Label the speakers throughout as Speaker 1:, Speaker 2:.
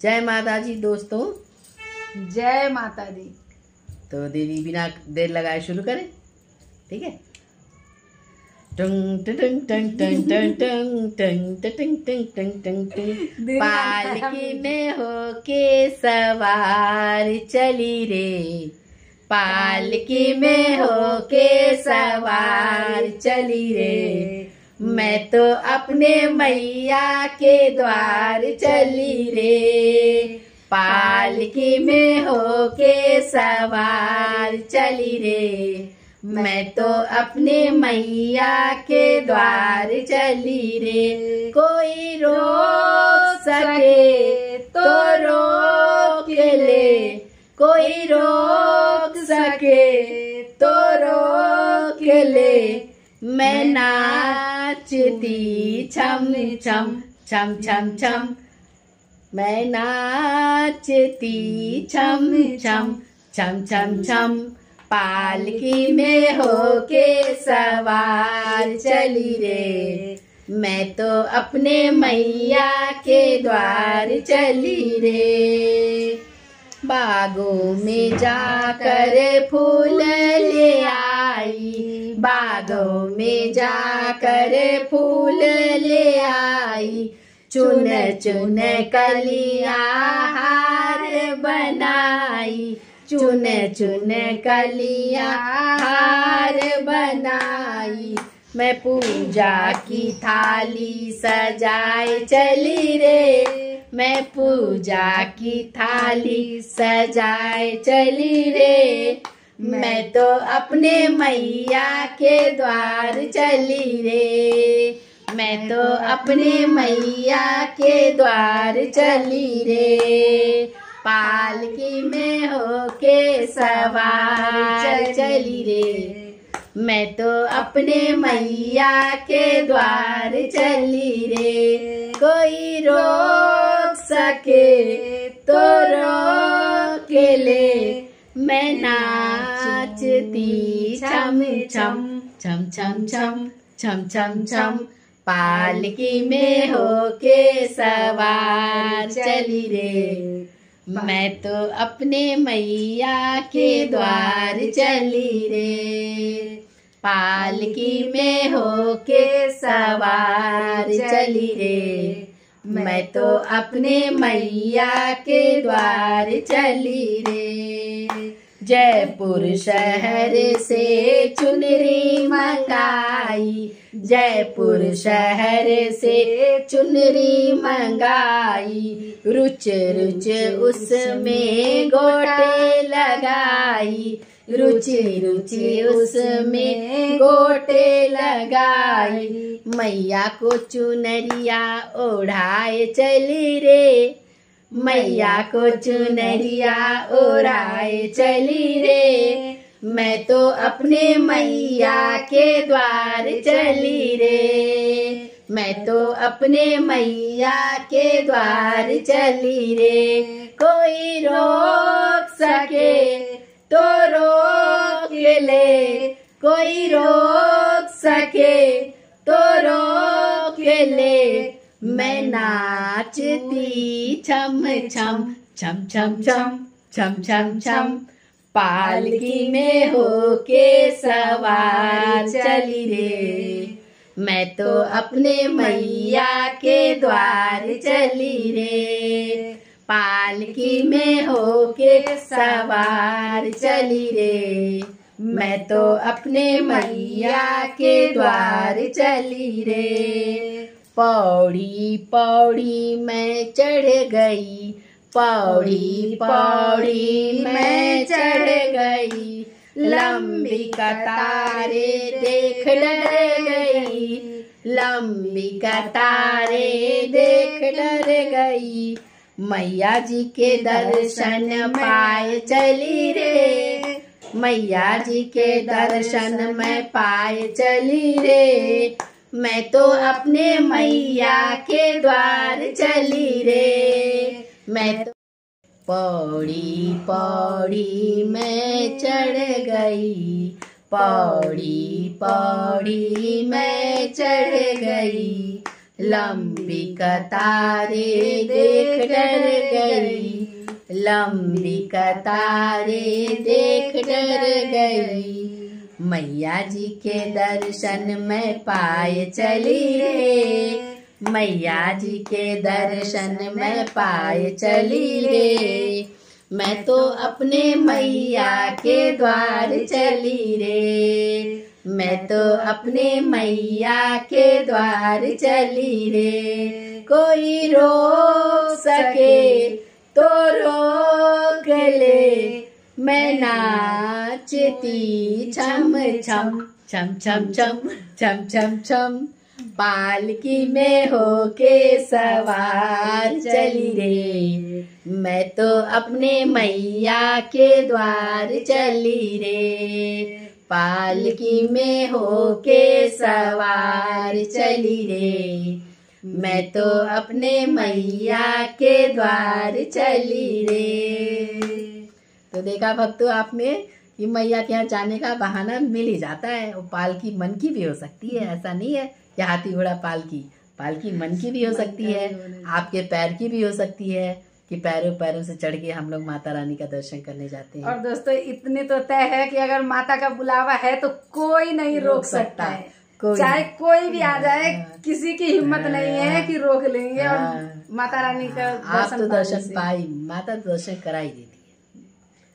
Speaker 1: जय माता जी दोस्तों।
Speaker 2: जय माता दी।
Speaker 1: तो दीदी बिना देर लगाए शुरू करें, ठीक है। टंग टंग टंग टंग टंग टंग टंग टंग टंग टंग टंग टंग। पालकी में होके सवार चली रे, पालकी में होके सवार चली रे। मैं तो अपने मैया के द्वार चली रे, पालकी में होके सवार चली रे। मैं तो अपने मैया के द्वार चली रे। कोई रोक सके तो रोक ले, कोई रोक सके तो रोक ले। मैं नाचती छम छम छम छम छम, मैं नाचती छम छम छम छम छम। पालकी में होके सवार चली रे, मैं तो अपने मैया के द्वार चली रे। बागों में जाकर फूल ले आई, बागों में जाकर फूल ले आई। चुन चुन कलियां हार बनाई, चुन चुन कलियां हार बनाई। मैं पूजा की थाली सजाए चली रे, मैं पूजा की थाली सजाए चली रे। मैं तो अपने मैया के द्वार चली रे, मैं तो अपने मैया के द्वार चली रे। पालकी में होके सवार चली रे, मैं तो अपने मैया के द्वार चली रे। कोई रोक सके तो रोक ले, मैं नाचती छम छम छम छम छम छम छम छम। पालकी में होके सवार चली रे, मैं तो अपने मैया के द्वार चली रे। पालकी में होके सवार चली रे, मैं तो अपने मैया के द्वार चली रे। जयपुर शहर से चुनरी मंगाई, जयपुर शहर से चुनरी मंगाई। रुच रुच उसमें गोटे लगाई, रुचि रुचि उसमें गोटे लगाई। मैया को चुनरिया ओढ़ाए चली रे, मैया को चुनरिया ओढ़ाए चली रे। मैं तो अपने मैया के द्वार चली रे, मैं तो अपने मैया के द्वार चली रे। कोई रोक सके तो रोक ले, कोई रोक सके तो रोक ले। मैं नाचती छम छम छम छम छम छम छम छम। पालकी में होके सवार चली रे, मैं तो अपने मैया के द्वार चली रे। पालकी में होके सवार चली रे, मैं तो अपने मैया के द्वार चली रे। पौड़ी पौड़ी मैं चढ़ गई, पौड़ी पौड़ी मैं चढ़ गई। लंबी कतारे देख डर गई, लंबी कतारे देख डर गई। मैया जी के दर्शन पाए चली रे, मैया जी के दर्शन मैं पाए चली रे। मैं तो अपने मैया के द्वार चली रे, मैं तो पौड़ी पौड़ी मैं चढ़ गई, पौड़ी पौड़ी मैं चढ़ गई। लंबी कतारे देख डर गई। गई, लंबी कतारे देख डर गई। मैया जी के दर्शन में पाए चली रे, मैया जी के दर्शन में पाए चली रे। मैं तो अपने मैया के द्वार चली रे, मैं तो अपने मैया के द्वार चली रे। कोई रोक सके तो रोक ले, मैं नाचती छम छम छम छम छम छम छम छम। पालकी में होके सवार चली रे, मैं तो अपने मैया के द्वार चली रे। पालकी में होके सवार चली रे, मैं तो अपने मैया के द्वार चली रे। तो देखा भक्तों आपने कि मैया के यहाँ जाने का बहाना मिल ही जाता है। और पालकी मन की भी हो सकती है, ऐसा नहीं है कि हाथी घोड़ा पालकी मन की भी हो सकती है, आपके पैर की भी हो सकती है कि पैरों से चढ़ के हम लोग माता रानी का दर्शन करने जाते हैं।
Speaker 2: और दोस्तों इतने तो तय है कि अगर माता का बुलावा है तो कोई नहीं रोक सकता है, चाहे कोई भी आ जाए, किसी की हिम्मत नहीं है कि रोक लेंगे। और माता रानी का
Speaker 1: आप तो दर्शन पाई, माता दर्शन करा ही देती है।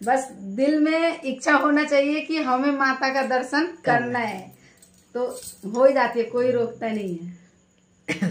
Speaker 2: बस दिल में इच्छा होना चाहिए कि हमें माता का दर्शन करना है, तो हो ही जाती है, कोई रोकता नहीं है।